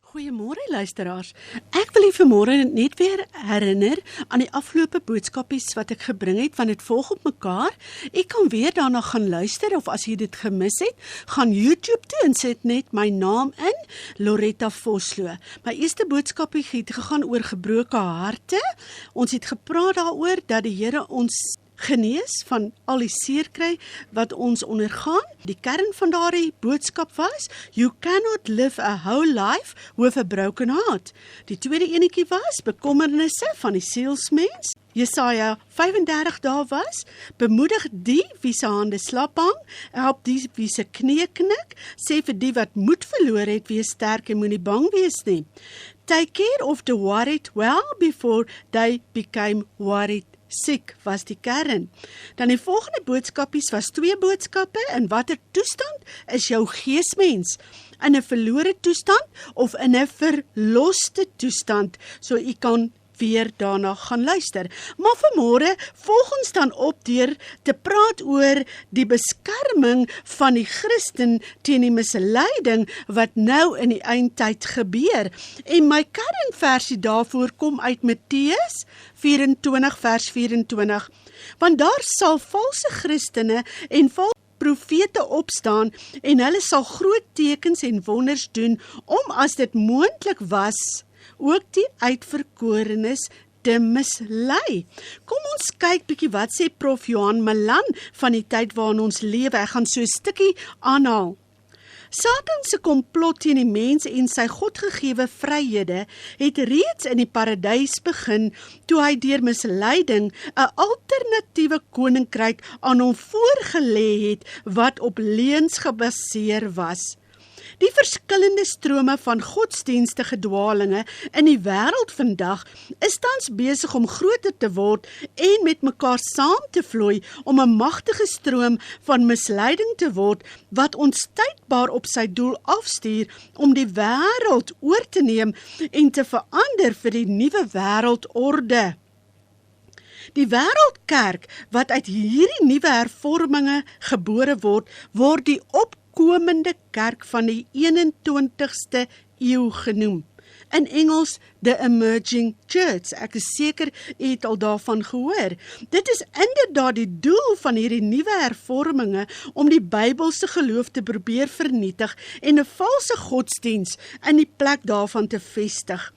Goeiemôre luisteraars. Ek wil u vanmôre net weer herinner aan die afgelope boodskapies wat ek gebring het, want dit volg op mekaar. Ek kan weer daarna gaan luister, of as jy dit gemis het, gaan YouTube toe en sit net my naam in, Loretta Vosloo. My eerste boodskapie het gegaan oor gebroke harte. Ons het gepraat daaroor dat die Here ons genees van al die seerkry wat ons ondergaan. Die kern van daardie boodskap was, you cannot live a whole life with a broken heart. Die tweede enetjie was, bekommernisse van die sielsmens. Jesaja 35 daar was, bemoedig die wie se hande slap hang, help die wie se knie knik, sê vir die wat moed verloor het, wees sterk en moenie bang wees nie. Take care of the worried well before they became worried siek was die kern. Dan die volgende boodskapies was 2 boodskappe, in watter toestand is jou geesmens? In 'n verlore toestand of in 'n verloste toestand? So u kan weer daarna gaan luister. Maar vanmôre volg ons dan op deur te praat oor die beskerming van die Christen teen die misleiding wat nou in die eindtyd gebeur. En my kernversie daarvoor kom uit Matteus 24 vers 24. Want daar sal valse Christene en valse profete opstaan en hulle sal groot tekens en wonders doen om, as dit moontlik was, ook die uitverkorenes te mislei. Kom ons kyk bietjie wat sê Prof Johan Malan van die tyd waarin ons lewe. Ek gaan so 'n stukkie aanhaal. Satan se komplot teen die mens en sy godgegewe vryhede het reeds in die paradys begin, toe hy deur misleiding 'n alternatiewe koninkryk aan hom voorgelê het, wat op leuns gebaseer was. Die verskillende strome van godsdienstige dwalinge in die wêreld vandag is tans besig om groter te word en met mekaar saam te vloei om 'n magtige stroom van misleiding te word wat onstuitbaar op sy doel afstuur om die wêreld oor te neem en te verander vir die nuwe wêreldorde. Die wêreldkerk wat uit hierdie nuwe hervorminge gebore word die opkomende kerk van die 21ste eeu genoem. In Engels, the emerging church. Ek is seker, u het al daarvan gehoor. Dit is inderdaad die doel van hierdie nuwe hervorminge om die Bybelse geloof te probeer vernietig en 'n valse godsdiens in die plek daarvan te vestig.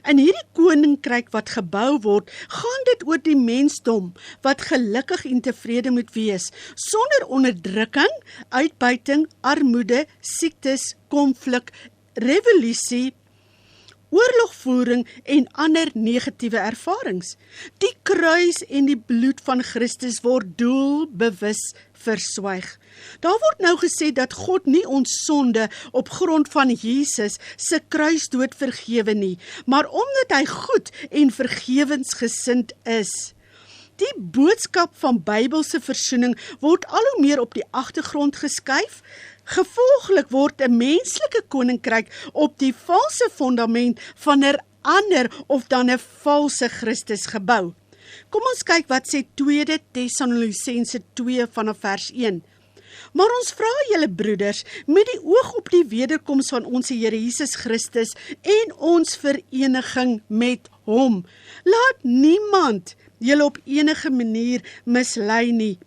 In hierdie koninkryk wat gebou word, gaan dit oor die mensdom wat gelukkig en tevrede moet wees, sonder onderdrukking, uitbuiting, armoede, siektes, konflik, revolusie, oorlogvoering en ander negatiewe ervarings. Die kruis en die bloed van Christus word doelbewus verswyg. Daar word nou gesê dat God nie ons sonde op grond van Jesus se kruisdood vergewe nie, maar omdat hy goed en vergewensgesind is. Die boodskap van Bybelse versoening word al hoe meer op die agtergrond geskuif. Gevolglik word 'n menslike koninkryk op die valse fondament van 'n ander of dan 'n valse Christus gebou. Kom ons kyk wat sê 2 Tessalonisense 2 vanaf vers 1. Maar ons vra julle broeders, met die oog op die wederkoms van ons Here Jesus Christus en ons vereniging met hom, laat niemand julle op enige manier mislei nie.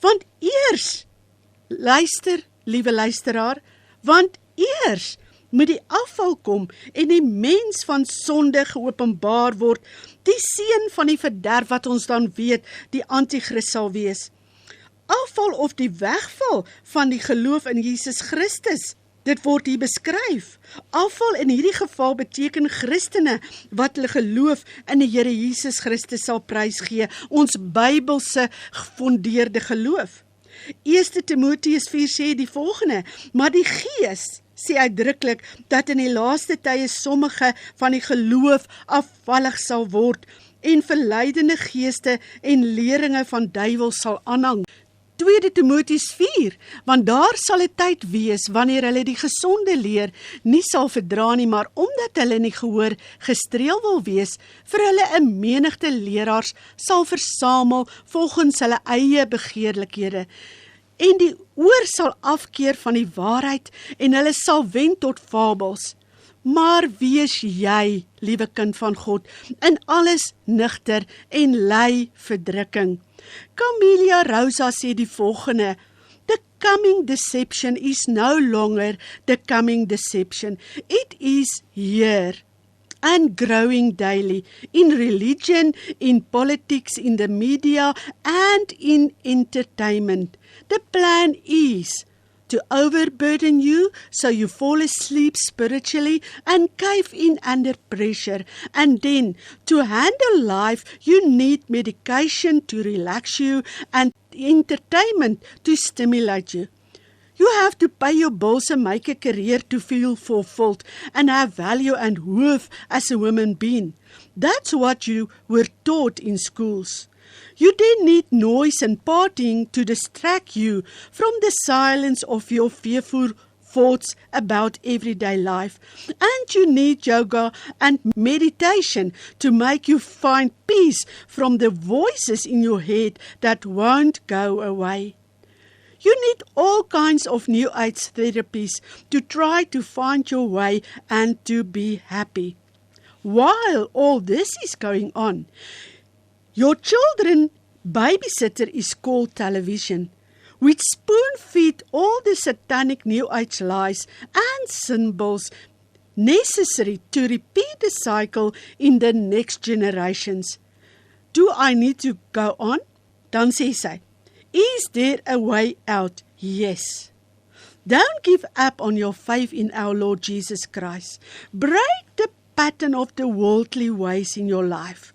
Want eers, luister, liewe luisteraar, want eers moet die afval kom en die mens van sonde geopenbaar word, die seun van die verderf wat ons dan weet die antichrist sal wees. Afval of die wegval van die geloof in Jesus Christus, dit word hier beskryf. Afval in hierdie geval beteken Christene wat hulle geloof in die Here Jesus Christus sal prysgee, ons Bybelse gefondeerde geloof. 1 Timoteus 4 sê die volgende, maar die Gees sê uitdruklik dat in die laaste tye sommige van die geloof afvallig sal word en verleidende geeste en leringe van duiwels sal aanhang. 2 Timoteus 4, want daar sal 'n tyd wees wanneer hulle die gesonde leer nie sal verdra nie, maar omdat hulle in die gehoor gestreel wil wees, vir hulle 'n menigte leraars sal versamel volgens hulle eie begeerlikhede. En die oor sal afkeer van die waarheid en hulle sal wend tot fabels. Maar wees jy, liewe kind van God, in alles nigter en ly verdrukking. Camelia Rosa sê die volgende: The coming deception is no longer the coming deception. It is here and growing daily in religion, in politics, in the media, and in entertainment. The plan is to overburden you so you fall asleep spiritually and cave in under pressure. And then, to handle life, you need medication to relax you and entertainment to stimulate you. You have to pay your bills and make a career to feel fulfilled and have value and worth as a human being. That's what you were taught in schools. You then need noise and partying to distract you from the silence of your fearful thoughts about everyday life. And you need yoga and meditation to make you find peace from the voices in your head that won't go away. You need all kinds of new age therapies to try to find your way and to be happy. While all this is going on, your children's babysitter is called television, which spoon-feed all the satanic new age lies and symbols necessary to repeat the cycle in the next generations. Do I need to go on? Dan sê sy, is there a way out? Yes. Don't give up on your faith in our Lord Jesus Christ. Break the pattern of the worldly ways in your life.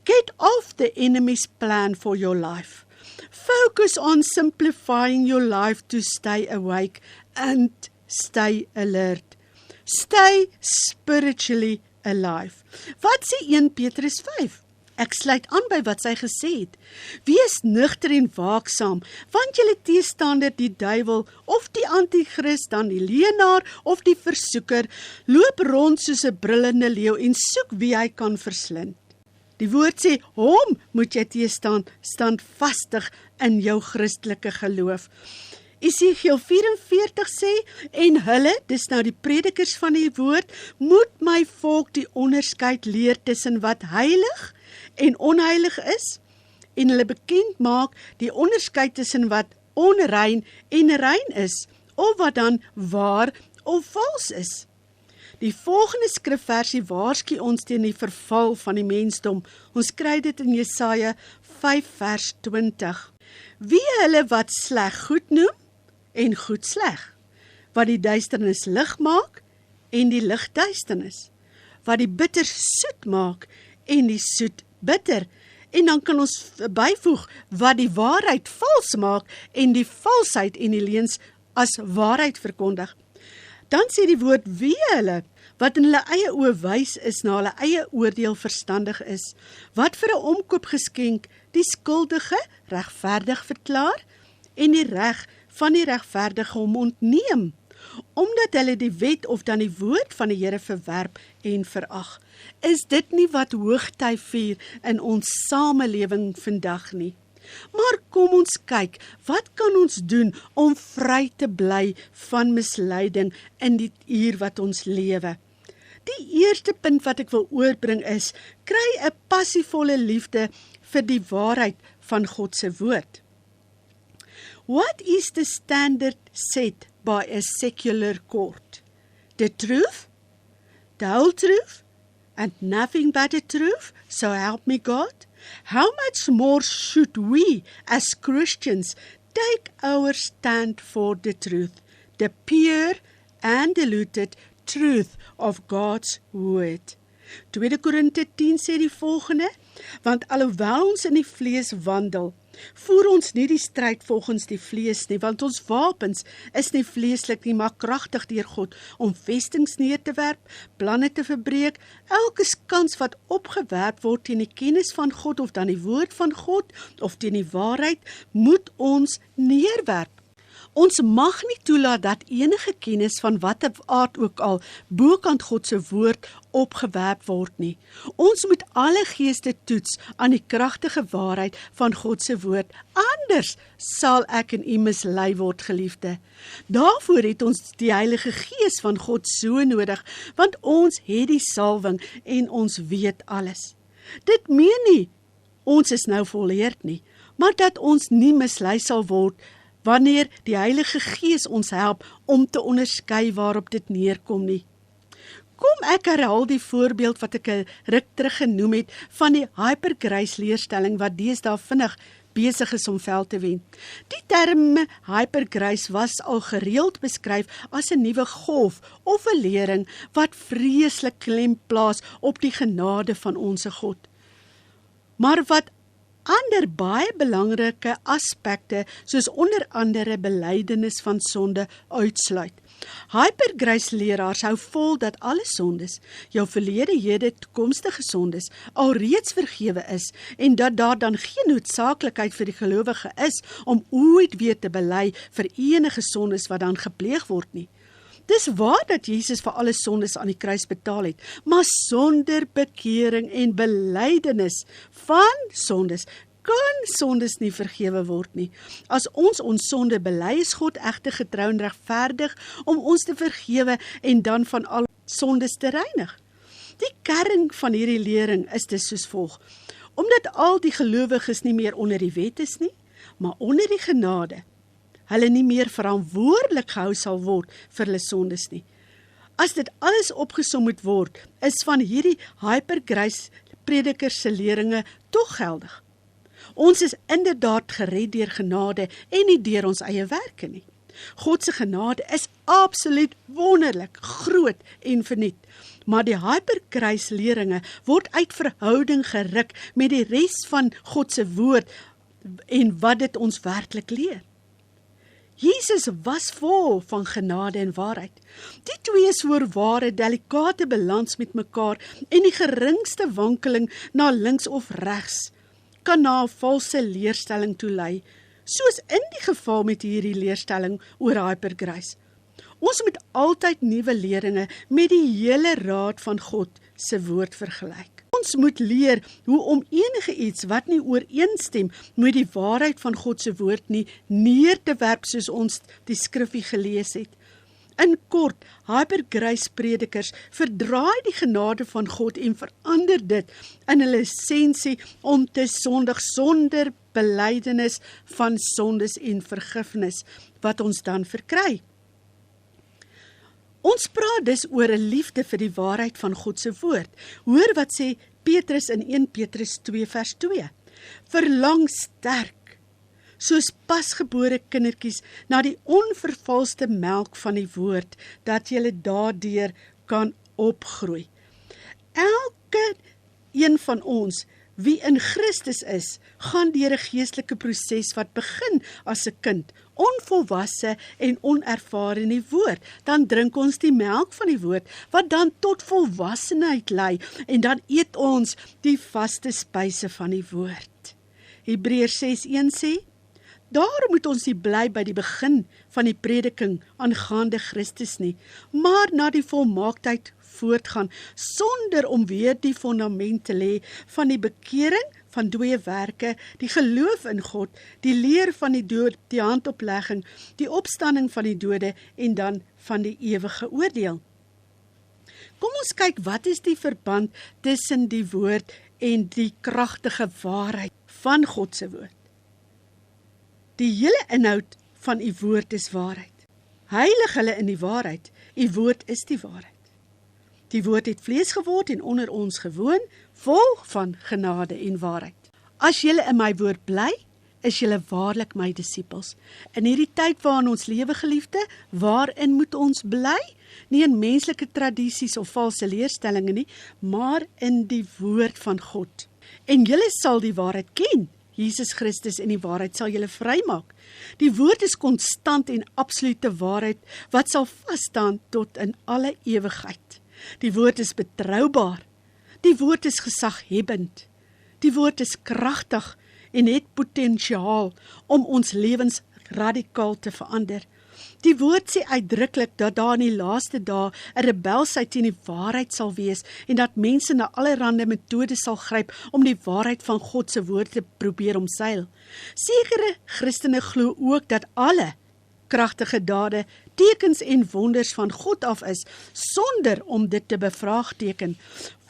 Get off the enemy's plan for your life. Focus on simplifying your life to stay awake and stay alert. Stay spiritually alive. Wat sê 1 Petrus 5? Ek sluit aan by wat sy gesê het. Wees nugter en waaksaam, want julle teestander die duiwel of die antichrist, dan die leenaar of die versoeker, loop rond soos 'n brullende leeu en soek wie hy kan verslind. Die woord sê, hom moet jy teestaan, standvastig in jou Christelike geloof. Esegiel 44 sê, en hulle, dis nou die predikers van die woord, moet my volk die onderskeid leer tussen wat heilig en onheilig is, en hulle bekend maak die onderskeid tussen wat onrein en rein is, of wat dan waar of vals is. Die volgende skrifversie waarsku ons teen die verval van die mensdom. Ons kry dit in Jesaja 5 vers 20. Wie hulle wat sleg goed noem en goed sleg, wat die duisternis lig maak en die lig duisternis, wat die bitter soet maak en die soet bitter, en dan kan ons byvoeg wat die waarheid vals maak en die valsheid en die leuns as waarheid verkondig. Dan sê die woord wie hulle, wat in hulle eie oë wys is, na hulle eie oordeel verstandig is, wat vir 'n omkoop geskenk die skuldige regverdig verklaar en die reg van die regverdige hom ontneem, omdat hulle die wet of dan die woord van die Here verwerp en verag. Is dit nie wat hoogtyd vier in ons samelewing vandag nie? Maar kom ons kyk, wat kan ons doen om vry te bly van misleiding in die uur wat ons lewe? Die eerste punt wat ek wil oorbring is, kry 'n passievolle liefde vir die waarheid van God se woord. What is the standard set by a secular court? The truth, the whole truth, and nothing but the truth, so help me God? How much more should we, as Christians, take our stand for the truth, the pure and diluted truth of God's word? 2 Korinte 10 sê die volgende, want alhoewel ons in die vlees wandel, voer ons nie die stryd volgens die vlees nie, want ons wapens is nie vleeslik nie, maar kragtig deur God, om vestings neer te werp, planne te verbreek, elke kans wat opgewerp word teen die kennis van God, of dan die woord van God, of teen die waarheid, moet ons neerwerp. Ons mag nie toelaat dat enige kennis van watter aard ook al bokant God se woord opgewerp word nie. Ons moet alle geeste toets aan die kragtige waarheid van God se woord, anders sal ek en u mislei word, geliefde. Daarvoor het ons die Heilige Gees van God so nodig, want ons het die salwing en ons weet alles. Dit meen nie, ons is nou volleerd nie, maar dat ons nie mislei sal word, wanneer die Heilige Gees ons help om te onderskei waarop dit neerkom nie. Kom ek herhaal die voorbeeld wat ek 'n ruk terug genoem het van die hypergrace leerstelling wat deesdae vinnig besig is om veld te wen. Die term hypergrace was al gereeld beskryf as 'n nuwe golf of 'n lering wat vreeslik klem plaas op die genade van onsse God. Maar wat ander baie belangrike aspekte, soos onder andere belydenis van sonde, uitsluit. Hypergrace leraars hou vol dat alle sondes, jou verlede, hede, toekomstige sondes, alreeds vergewe is, en dat daar dan geen noodsaaklikheid vir die gelowige is om ooit weer te bely vir enige sondes wat dan gepleeg word nie. Dis waar dat Jesus vir alle sondes aan die kruis betaal het, maar sonder bekering en belydenis van sondes kan sondes nie vergewe word nie. As ons sonde bely, is God egter getrou en regverdig om ons te vergewe en dan van al sondes te reinig. Die kern van hierdie lering is dus soos volg: omdat al die gelowiges nie meer onder die wet is nie, maar onder die genade, hulle nie meer verantwoordelik gehou sal word vir hulle sondes nie. As dit alles opgesom moet word, is van hierdie hypergrace predikers se leringe tog geldig. Ons is inderdaad gered deur genade en nie deur ons eie werke nie. God se genade is absoluut wonderlik, groot en verniet. Maar die hypergrace leringe word uit verhouding geruk met die res van God se woord en wat dit ons werklik leer. Jesus was vol van genade en waarheid. Die twee is voorware delikate balans met mekaar en die geringste wankeling na links of regs kan na 'n valse leerstelling toe lei, soos in die geval met hierdie leerstelling oor hypergrace. Ons moet altyd nuwe leringe met die hele raad van God se woord vergelyk. Ons moet leer hoe om enige iets wat nie ooreenstem met die waarheid van God se woord nie, neer te werp soos ons die skrifgie gelees het. In kort, hypergrace predikers verdraai die genade van God en verander dit in hulle essensie om te sondig sonder belydenis van sondes en vergifnis, wat ons dan verkry. Ons praat dus oor 'n liefde vir die waarheid van God se woord. Hoor wat sê Petrus in 1 Petrus 2 vers 2. Verlang sterk, soos pasgebore kindertjies, na die onvervalste melk van die woord, dat julle daardeur kan opgroei. Elke een van ons, wie in Christus is, gaan deur 'n geestelike proses wat begin as 'n kind, onvolwasse en onervare in die woord. Dan drink ons die melk van die woord, wat dan tot volwassenheid lei, en dan eet ons die vaste spyse van die woord. Hebreërs 6:1 sê, daarom moet ons nie bly by die begin van die prediking aangaande Christus nie, maar na die volmaaktheid voortgaan, sonder om weer die fondament te lê van die bekering van dooie werke, die geloof in God, die leer van die dood, die handoplegging, die opstanding van die dode en dan van die ewige oordeel. Kom ons kyk, wat is die verband tussen die woord en die kragtige waarheid van God se woord? Die hele inhoud van u woord is waarheid. Heilig hulle in die waarheid, u woord is die waarheid. Die woord het vlees geword en onder ons gewoon, vol van genade en waarheid. As julle in my woord bly, is julle waarlik my disippels. In hierdie tyd waarin ons lewe, geliefde, waarin moet ons bly? Nie in menslike tradisies of valse leerstellinge nie, maar in die woord van God. En julle sal die waarheid ken. Jesus Christus en die waarheid sal julle vrymaak. Die woord is konstant en absolute waarheid, wat sal vasstaan tot in alle ewigheid. Die woord is betroubaar. Die woord is gesaghebbend. Die woord is kragtig en het potensiaal om ons lewens radikaal te verander. Die woord sê uitdruklik dat daar in die laaste dae 'n rebelsheid teen die waarheid sal wees en dat mense na allerlei metodes sal gryp om die waarheid van God se woord te probeer omseil. Sekere Christene glo ook dat alle kragtige dade, tekens en wonders van God af is, sonder om dit te bevraagteken.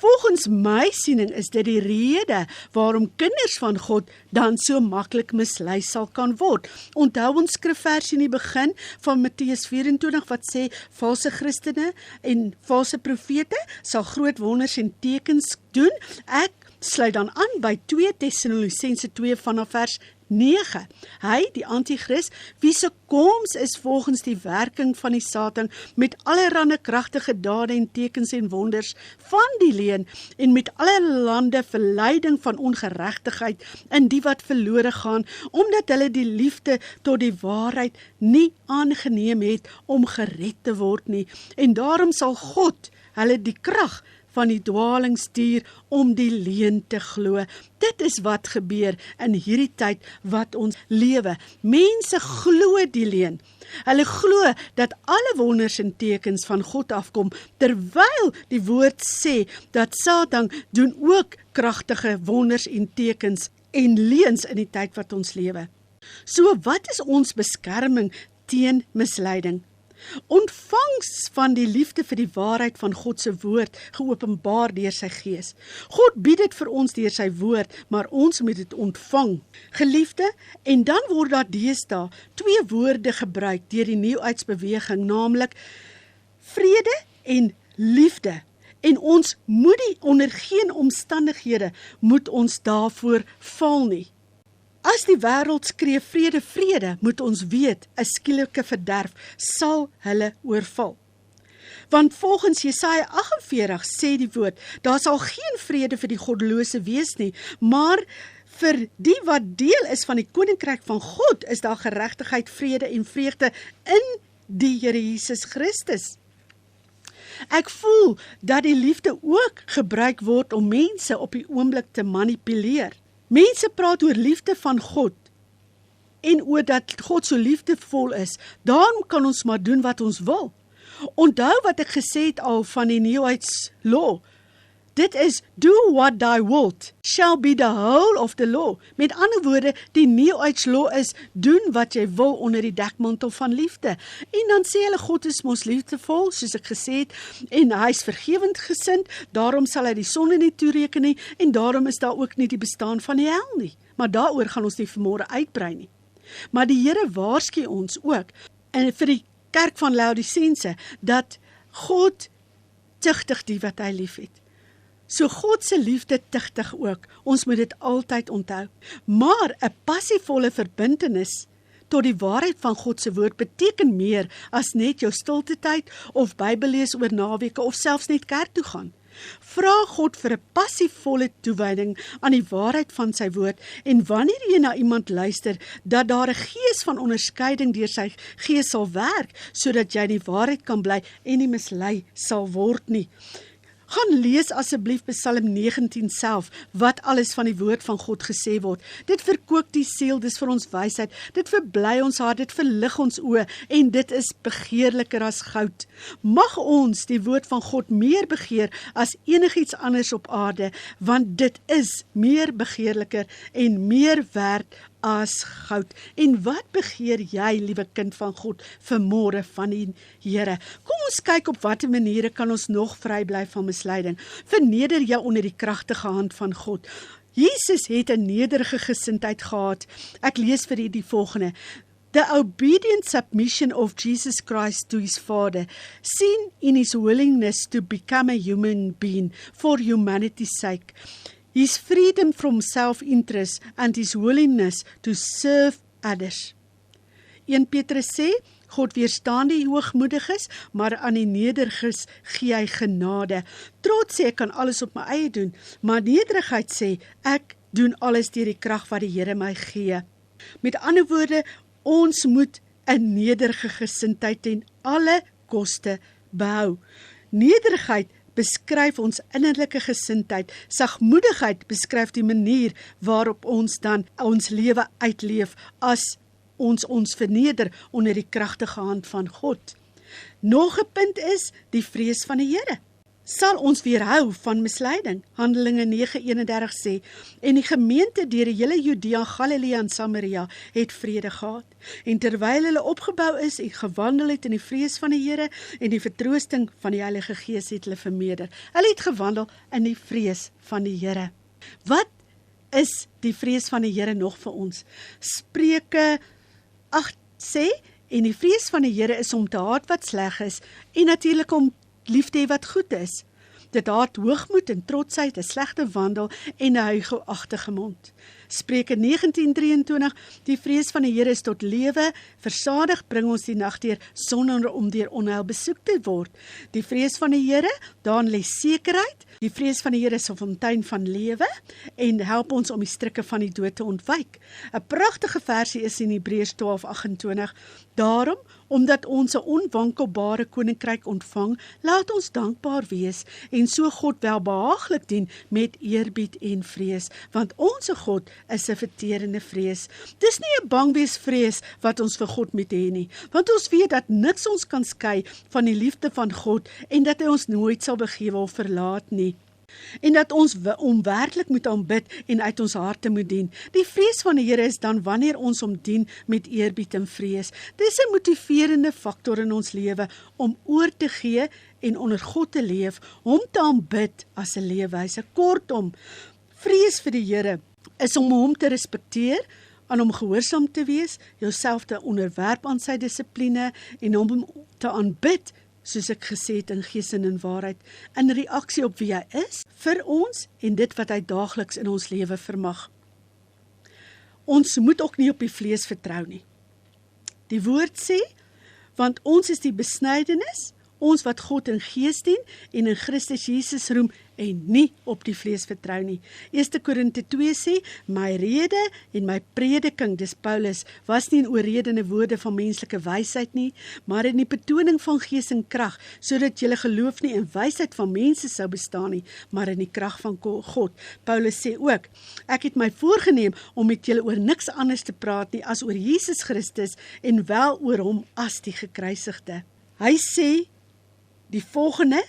Volgens my siening is dit die rede waarom kinders van God dan so maklik mislei sal kan word. Onthou ons skrifversie in die begin van Matteus 24 wat sê, valse Christene en valse profete sal groot wonders en tekens doen. Ek sluit dan aan by 2 Tessalonisense 2 vanaf vers 9. Hy, die Antichrist, wie se koms is volgens die werking van die Satan, met allerlei kragtige dade en tekens en wonders van die leuen, en met allerlei verleiding van ongeregtigheid in die wat verlore gaan, omdat hulle die liefde tot die waarheid nie aangeneem het om gered te word nie. En daarom sal God hulle die krag van die dwaling stuur om die leuen te glo. Dit is wat gebeur in hierdie tyd wat ons lewe. Mense glo die leuen. Hulle glo dat alle wonders en tekens van God afkom, terwyl die woord sê dat Satan doen ook kragtige wonders en tekens en leuns in die tyd wat ons lewe. So wat is ons beskerming teen misleiding? Ontvangs van die liefde vir die waarheid van God se woord, geopenbaar deur sy gees. God bied dit vir ons deur sy woord, maar ons moet dit ontvang. Geliefde, en dan word daar deesdae 2 woorde gebruik deur die nuutydsbeweging, naamlik vrede en liefde. En ons moet onder geen omstandighede moet ons daarvoor val nie. As die wêreld skree vrede, vrede, moet ons weet, 'n skielike verderf sal hulle oorval. Want volgens Jesaja 48 sê die woord, daar sal geen vrede vir die goddelose wees nie, maar vir die wat deel is van die koninkryk van God, is daar geregtigheid, vrede en vreugde in die Here Jesus Christus. Ek voel dat die liefde ook gebruik word om mense op die oomblik te manipuleer. Mense praat oor liefde van God en oor dat God so liefdevol is. Daarom kan ons maar doen wat ons wil. Onthou wat ek gesê het al van die Nieuwheids law. Dit is, do what thou wilt, shall be the whole of the law. Met ander woorde, die Nieuwheids law is, doen wat jy wil onder die dekmantel van liefde. En dan sê hulle, God is mos liefdevol, soos ek gesê het, en hy is vergewend gesind, daarom sal hy die sonde nie toereken nie, en daarom is daar ook nie die bestaan van die hel nie. Maar daaroor gaan ons nie vanmôre uitbrei nie. Maar die Here waarsku ons ook, en vir die kerk van Laodicense, dat God tugtig die wat hy lief het. So God se liefde tugtig ook, ons moet dit altyd onthou. Maar 'n passievolle verbintenis tot die waarheid van God se woord beteken meer as net jou stilte tyd of Bybel lees oor naweke of selfs net kerk toe gaan. Vra God vir 'n passievolle toewyding aan die waarheid van sy woord en wanneer jy na iemand luister, dat daar 'n gees van onderskeiding deur sy gees sal werk, sodat jy in die waarheid kan bly en nie mislei sal word nie. Gaan lees asseblief Psalm 19 self, wat alles van die woord van God gesê word. Dit verkoop die siel, dis vir ons wysheid, dit verbly ons hart, dit verlig ons oë, en dit is begeerliker as goud. Mag ons die woord van God meer begeer as enigiets anders op aarde, want dit is meer begeerliker en meer werd as goud. En wat begeer jy, liewe kind van God, vanmôre van die Here? Kom ons kyk op watter maniere kan ons nog vry bly van misleiding. Verneder jou onder die kragtige hand van God. Jesus het 'n nederige gesindheid gehad. Ek lees vir u die volgende. The obedient submission of Jesus Christ to his Father, seen in his willingness to become a human being for humanity's sake. His freedom from self-interest and his willingness to serve others. 1 Petrus sê, God weerstaan die hoogmoediges, maar aan die nederiges gee hy genade. Trots sê, ek kan alles op my eie doen, maar nederigheid sê, ek doen alles deur die krag wat die Here my gee. Met ander woorde, ons moet 'n nederige gesindheid ten alle koste behou. Nederigheid beskryf ons innerlike gesindheid, sagmoedigheid beskryf die manier waarop ons dan ons lewe uitleef as ons verneder onder die kragtige hand van God. Nog 'n punt is die vrees van die Here. Sal ons weerhou van misleiding. Handelinge 9:31 sê, en die gemeente deur die hele Judea, Galilea en Samaria het vrede gehad. En terwyl hulle opgebou is en gewandel het in die vrees van die Here en die vertroosting van die Heilige Gees het hulle vermeerder. Hulle het gewandel in die vrees van die Here. Wat is die vrees van die Here nog vir ons? Spreuke 8 sê, en die vrees van die Here is om te haat wat sleg is en natuurlik om lief te hê wat goed is. Dit haat hoogmoed en trotsheid, 'n slegte wandel en 'n huichelagtige mond. Spreuke 19:23, die vrees van die Here is tot lewe, versadig bring ons die nag deur sonder om deur onheil besoek te word. Die vrees van die Here, daarin lê sekerheid. Die vrees van die Here is 'n fontein van lewe en help ons om die strikke van die dood te ontwyk. 'n Pragtige versie is in Hebreërs 12:28. Daarom, omdat ons 'n onwankelbare koninkryk ontvang, laat ons dankbaar wees en so God welbehaaglik dien met eerbied en vrees, want ons God is 'n verterende vrees. Dis nie 'n bangwees-vrees wat ons vir God moet hê nie, want ons weet dat niks ons kan skei van die liefde van God en dat hy ons nooit sal begewe of verlaat nie. En dat ons hom werklik moet aanbid en uit ons harte moet dien. Die vrees van die Here is dan wanneer ons hom dien met eerbied en vrees. Dis 'n motiverende faktor in ons lewe om oor te gee en onder God te leef, hom te aanbid as 'n leefwyse. Kortom, vrees vir die Here is om hom te respekteer, aan hom gehoorsaam te wees, jouself te onderwerp aan sy dissipline en hom te aanbid, soos ek gesê het, in gees en in waarheid, in reaksie op wie hy is, vir ons en dit wat hy daagliks in ons lewe vermag. Ons moet ook nie op die vlees vertrou nie. Die woord sê, want ons is die besnydenis, ons wat God in gees dien en in Christus Jesus roem en nie op die vlees vertrou nie. 1 Korinte 2 sê, my rede en my prediking, dis Paulus, was nie in oorredende woorde van menslike wysheid nie, maar in die betoning van gees en krag, sodat julle geloof nie in wysheid van mense sou bestaan nie, maar in die krag van God. Paulus sê ook, ek het my voorgenem om met julle oor niks anders te praat nie as oor Jesus Christus en wel oor hom as die gekruisigde. Hy sê die volgende,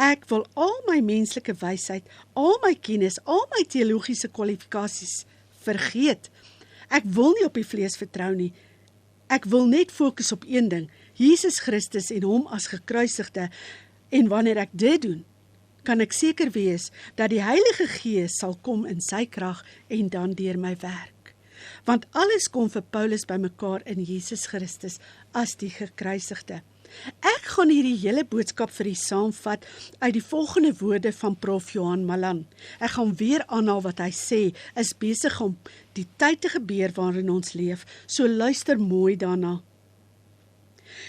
ek wil al my menslike wysheid, al my kennis, al my teologiese kwalifikasies vergeet. Ek wil nie op die vlees vertrou nie. Ek wil net fokus op een ding, Jesus Christus en hom as gekruisigde. En wanneer ek dit doen, kan ek seker wees dat die Heilige Gees sal kom in sy krag en dan deur my werk. Want alles kom vir Paulus bymekaar in Jesus Christus as die gekruisigde. Ek gaan hierdie hele boodskap vir u saamvat uit die volgende woorde van Prof. Johan Malan. Ek gaan weer aanhaal wat hy sê, is besig om die tyd te gebeur waarin ons leef, so luister mooi daarna.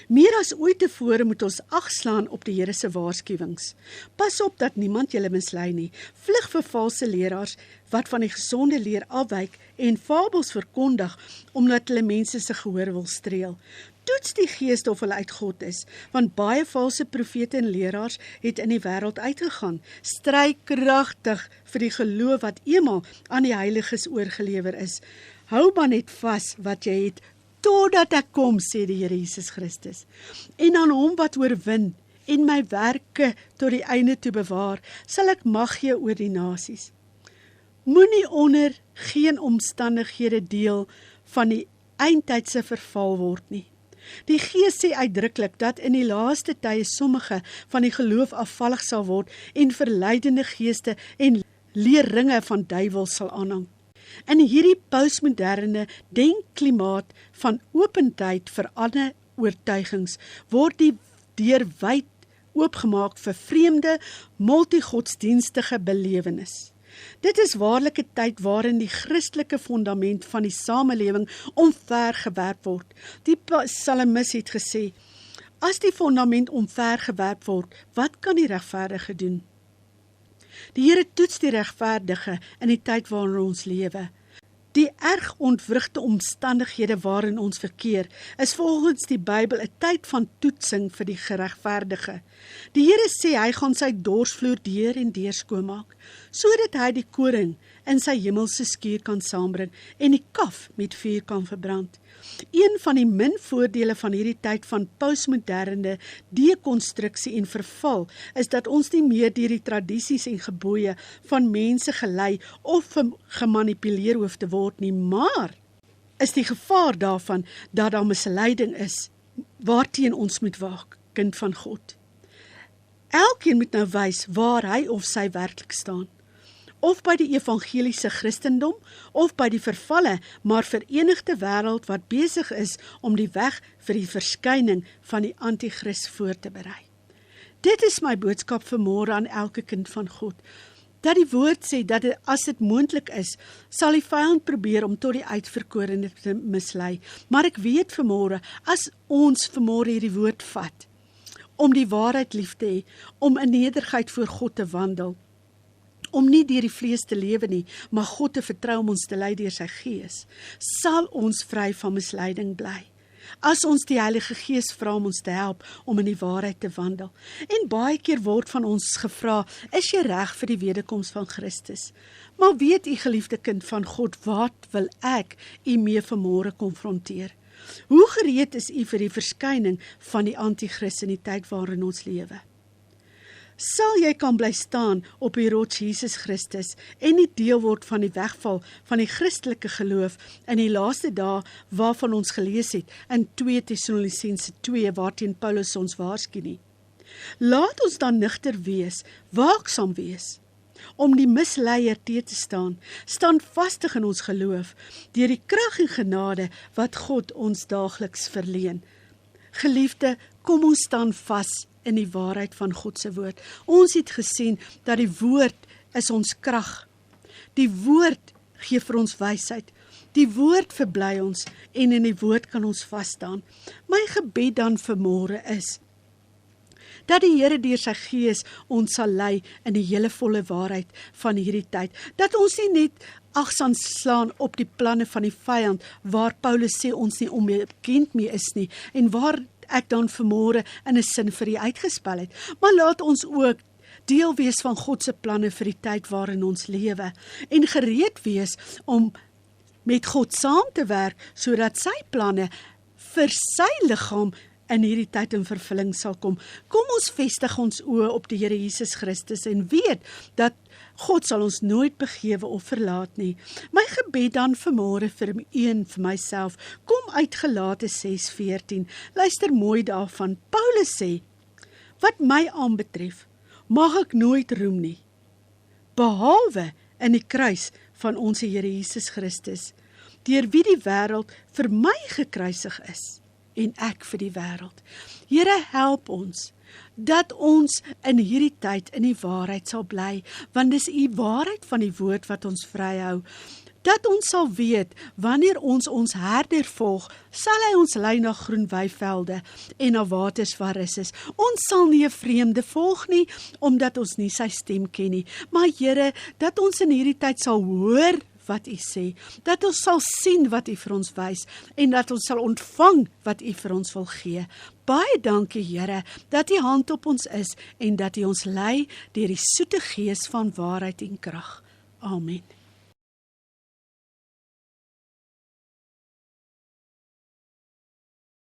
Meer as ooit tevore moet ons ag slaan op die Here se waarskuwings. Pas op dat niemand julle mislei nie. Vlug vir valse leraars wat van die gesonde leer afwyk en fabels verkondig omdat hulle mense se gehoor wil streel. Toets die gees of hulle uit God is, want baie valse profete en leraars het in die wêreld uitgegaan. Stry kragtig vir die geloof wat eenmaal aan die heiliges oorgelewer is. Hou maar net vas wat jy het, totdat ek kom, sê die Here Jesus Christus. En aan hom wat oorwin en my werke tot die einde toe bewaar, sal ek mag gee oor die nasies. Moenie onder geen omstandighede deel van die eindtydse verval word nie. Die Gees sê uitdruklik dat in die laaste tye sommige van die geloof afvallig sal word en verleidende geeste en leerringe van duiwels sal aanhang. In hierdie postmoderne denkklimaat van opentheid vir ander oortuigings word die deur wyd oopgemaak vir vreemde, multigodsdienstige belewenis. Dit is waarlik 'n tyd waarin die Christelike fondament van die samelewing omvergewerp word. Die psalmis het gesê, as die fondament omvergewerp word, wat kan die regverdige doen? Die Here toets die regverdige in die tyd waarin ons lewe. Die erg ontwrigte omstandighede waarin ons verkeer, is volgens die Bybel 'n tyd van toetsing vir die geregverdige. Die Here sê hy gaan sy dorsvloer deur en deur skoonmaak, sodat hy die koring in sy hemelse skuur kan saambring en die kaf met vuur kan verbrand. Een van die min voordele van hierdie tyd van postmoderne dekonstruksie en verval is dat ons nie meer deur die tradisies en gebooie van mense gelei of gemanipuleer hoef te word nie, maar is die gevaar daarvan dat daar misleiding is waarteen ons moet waak, kind van God. Elkeen moet nou wys waar hy of sy werklik staan. Of by die evangeliese Christendom, of by die vervalle, maar verenigde wêreld wat besig is om die weg vir die verskyning van die antichrist voor te berei. Dit is my boodskap vanmôre aan elke kind van God, dat die woord sê dat as dit moontlik is, sal die vyand probeer om tot die uitverkorene te mislei. Maar ek weet vanmôre, as ons vanmôre hierdie woord vat, om die waarheid lief te hê, om in nederigheid voor God te wandel, om nie deur die vlees te lewe nie, maar God te vertrou om ons te lei deur sy gees, sal ons vry van misleiding bly. As ons die Heilige Gees vra om ons te help om in die waarheid te wandel. En baie keer word van ons gevra, is jy reg vir die wederkoms van Christus? Maar weet u geliefde kind van God, wat wil ek u mee vanmôre konfronteer? Hoe gereed is u vir die verskyning van die antichrist in die tyd waarin ons lewe? Sal jy kan bly staan op die rots Jesus Christus en nie deel word van die wegval van die Christelike geloof in die laaste dae waarvan ons gelees het in 2 Tessalonisense 2 waarteen Paulus ons waarsku nie. Laat ons dan nugter wees, waaksaam wees, om die misleier teë te staan, standvastig in ons geloof, deur die krag en genade wat God ons daagliks verleen. Geliefde, kom ons staan vas in die waarheid van God se woord. Ons het gesien dat die woord is ons krag. Die woord gee vir ons wysheid. Die woord verbly ons en in die woord kan ons vasstaan. My gebed dan vanmôre is dat die Here deur sy Gees ons sal lei in die hele volle waarheid van hierdie tyd. Dat ons nie net agsaan slaan op die planne van die vyand waar Paulus sê ons nie onbekend mee is nie en waar ek dan vanmôre in 'n sin vir u uitgespel het. Maar laat ons ook deel wees van God se planne vir die tyd waarin ons lewe en gereed wees om met God saam te werk sodat sy planne vir sy liggaam in hierdie tyd in vervulling sal kom. Kom ons vestig ons oë op die Here Jesus Christus en weet dat God sal ons nooit begewe of verlaat nie. My gebed dan vanmôre vir myself, kom uit Galate 6:14. Luister mooi daarvan. Paulus sê, wat my aanbetref, mag ek nooit roem nie, behalwe in die kruis van ons Here Jesus Christus, deur wie die wêreld vir my gekruisig is en ek vir die wêreld. Here, help ons dat ons in hierdie tyd in die waarheid sal bly, want dis u waarheid van die woord wat ons vryhou. Dat ons sal weet, wanneer ons herder volg, sal hy ons lei na groen weivelde en na waters waar rus is. Ons sal nie 'n vreemde volg nie, omdat ons nie sy stem ken nie. Maar Here, dat ons in hierdie tyd sal hoor wat u sê, dat ons sal sien wat u vir ons wys, en dat ons sal ontvang wat u vir ons wil gee. Baie dankie Here, dat u hand op ons is, en dat u ons lei deur die soete gees van waarheid en krag. Amen.